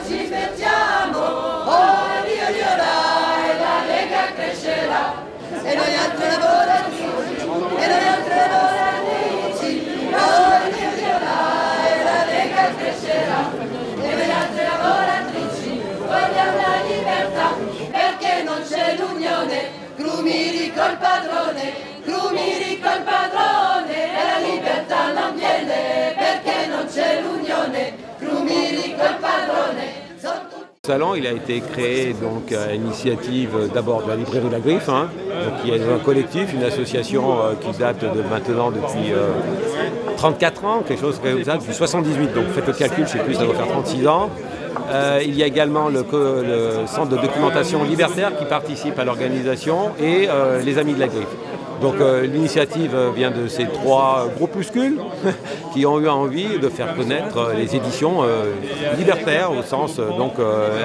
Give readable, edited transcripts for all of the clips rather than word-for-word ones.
ci mettiamo, oh Dio Dio dai, la Lega crescerà, e noi altre lavoratrici, e noi altre lavoratrici, oh Dio Dio dai, la Lega crescerà, e noi altre lavoratrici, vogliamo la libertà, perché non c'è l'unione, Crumiri col padrone, Crumiri col padrone, e la libertà non viene, perché non c'è l'unione, Crumiri col padrone. Le salon il a été créé donc à l'initiative d'abord de la librairie La Griffe, hein, donc qui est un collectif, une association qui date de maintenant depuis 34 ans, quelque chose comme ça, depuis 78, donc faites le calcul, je ne sais plus, ça doit faire 36 ans. Il y a également le centre de documentation libertaire qui participe à l'organisation et les Amis de la Griffe. Donc l'initiative vient de ces trois groupuscules qui ont eu envie de faire connaître les éditions libertaires au sens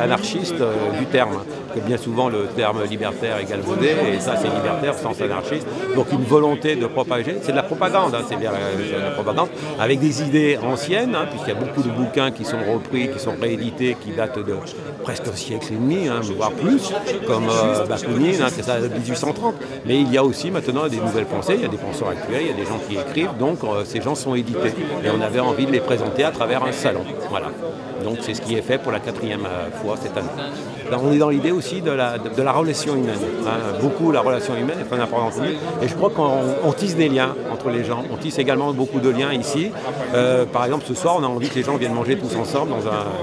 anarchiste du terme. Que bien souvent le terme libertaire est galvaudé et ça c'est libertaire au sens anarchiste. Donc une volonté de propager, c'est de la propagande, hein, c'est bien la propagande, avec des idées anciennes, hein, puisqu'il y a beaucoup de bouquins qui sont repris, qui sont réédités, qui datent de presque un siècle et demi, hein, voire plus, comme Bakounine, hein, c'est ça de 1830. Mais il y a aussi maintenant des nouvelles pensées, il y a des penseurs actuels, il y a des gens qui écrivent, donc ces gens sont édités. Et on avait envie de les présenter à travers un salon. Voilà. Donc c'est ce qui est fait pour la 4e fois cette année. Là, on est dans l'idée aussi de la relation humaine. Hein. Beaucoup la relation humaine est très importante pour nous. Et je crois qu'on tisse des liens entre les gens. On tisse également beaucoup de liens ici. Par exemple, ce soir, on a envie que les gens viennent manger tous ensemble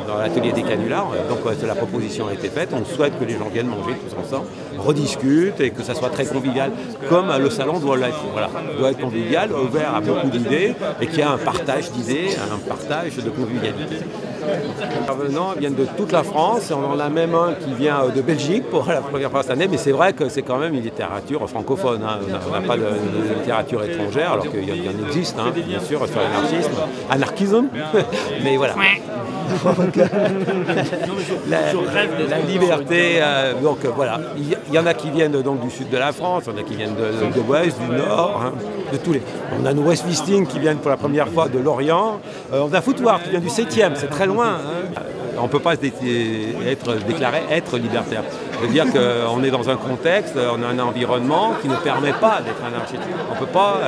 dans l'atelier des canulars. Donc la proposition a été faite. On souhaite que les gens viennent manger tous ensemble, rediscutent et que ça soit très convivial, comme le salon doit l'être. Voilà, doit être convivial, ouvert à beaucoup d'idées et qu'il y a un partage d'idées, un partage de convivialité. Les intervenants viennent de toute la France, on en a même un qui vient de Belgique pour la première fois cette année, mais c'est vrai que c'est quand même une littérature francophone, hein. On n'a pas de littérature étrangère, alors qu'il y en existe, hein, bien sûr, sur l'anarchisme, mais voilà. La liberté, donc voilà, il y en a qui viennent donc du sud de la France, il y en a qui viennent de l'ouest, du nord, hein, de tous les. On a nos West Wisting qui viennent pour la première fois de l'Orient, on a Footward qui vient du 7e, c'est très loin. Hein. On ne peut pas déclarer être libertaire. C'est-à-dire qu'on est dans un contexte, on a un environnement qui ne permet pas d'être anarchiste. On ne peut pas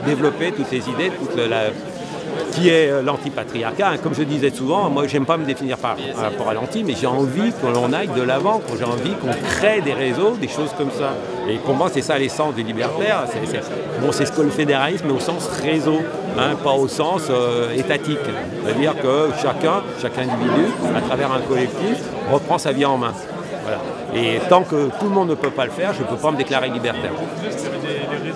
développer toutes les idées, qui est l'antipatriarcat. Comme je disais souvent, moi j'aime pas me définir par rapport à l'anti, mais j'ai envie que l'on aille de l'avant, que j'ai envie qu'on crée des réseaux, des choses comme ça. Et pour moi c'est ça l'essence du libertaire, c'est ce que le fédéralisme, mais au sens réseau, hein, pas au sens étatique. C'est-à-dire que chaque individu, à travers un collectif, reprend sa vie en main. Voilà. Et tant que tout le monde ne peut pas le faire, je ne peux pas me déclarer libertaire.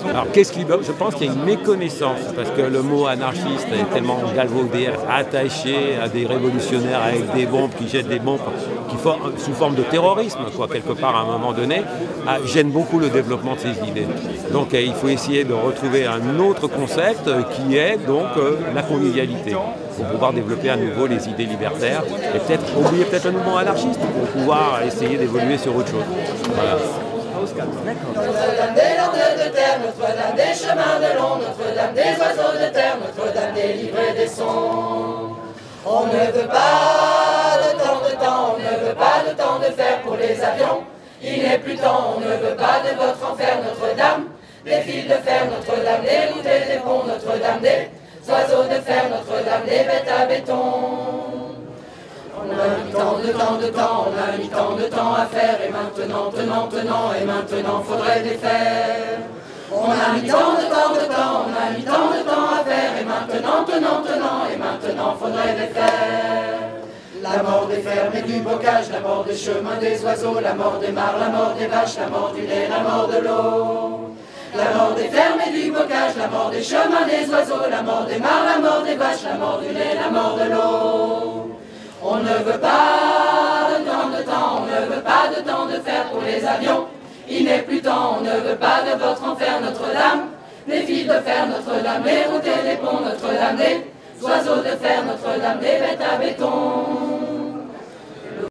Alors qu'est-ce qui libère ? Je pense qu'il y a une méconnaissance, parce que le mot anarchiste est tellement galvaudé, attaché à des révolutionnaires avec des bombes, qui jettent des bombes sous forme de terrorisme, quoi, quelque part à un moment donné, gêne beaucoup le développement de ces idées. Donc il faut essayer de retrouver un autre concept qui est donc la convivialité, pour pouvoir développer à nouveau les idées libertaires et peut-être oublier le mouvement anarchiste pour pouvoir essayer d'évoluer sur autre chose. Voilà. Notre-Dame des landes de terre, Notre-Dame des chemins de long, Notre-Dame des oiseaux de terre, Notre-Dame des livres et des sons. On ne veut pas de temps, on ne veut pas de temps de fer pour les avions. Il n'est plus temps, on ne veut pas de votre enfer, Notre-Dame. Des fils de fer, Notre-Dame, des routes et des ponts, Notre-Dame, des oiseaux de fer, Notre-Dame, des bêtes à béton. On a mis tant de temps à faire, et maintenant, et maintenant, faudrait les faire. On a mis tant de temps à faire, et maintenant, et maintenant, faudrait les faire. La mort des fermes et du bocage, la mort des chemins, des oiseaux, la mort des mares, la mort des vaches, la mort du lait, la mort de l'eau. La mort des fermes et du bocage, la mort des chemins, des oiseaux, la mort des mares, la mort des vaches, la mort du lait, la mort de l'eau. On ne veut pas de temps, on ne veut pas de temps de fer pour les avions. Il n'est plus temps, on ne veut pas de votre enfer, Notre-Dame. Des fils de fer, Notre-Dame, des routes et des ponts, Notre-Dame, des oiseaux de fer, Notre-Dame, des bêtes à béton.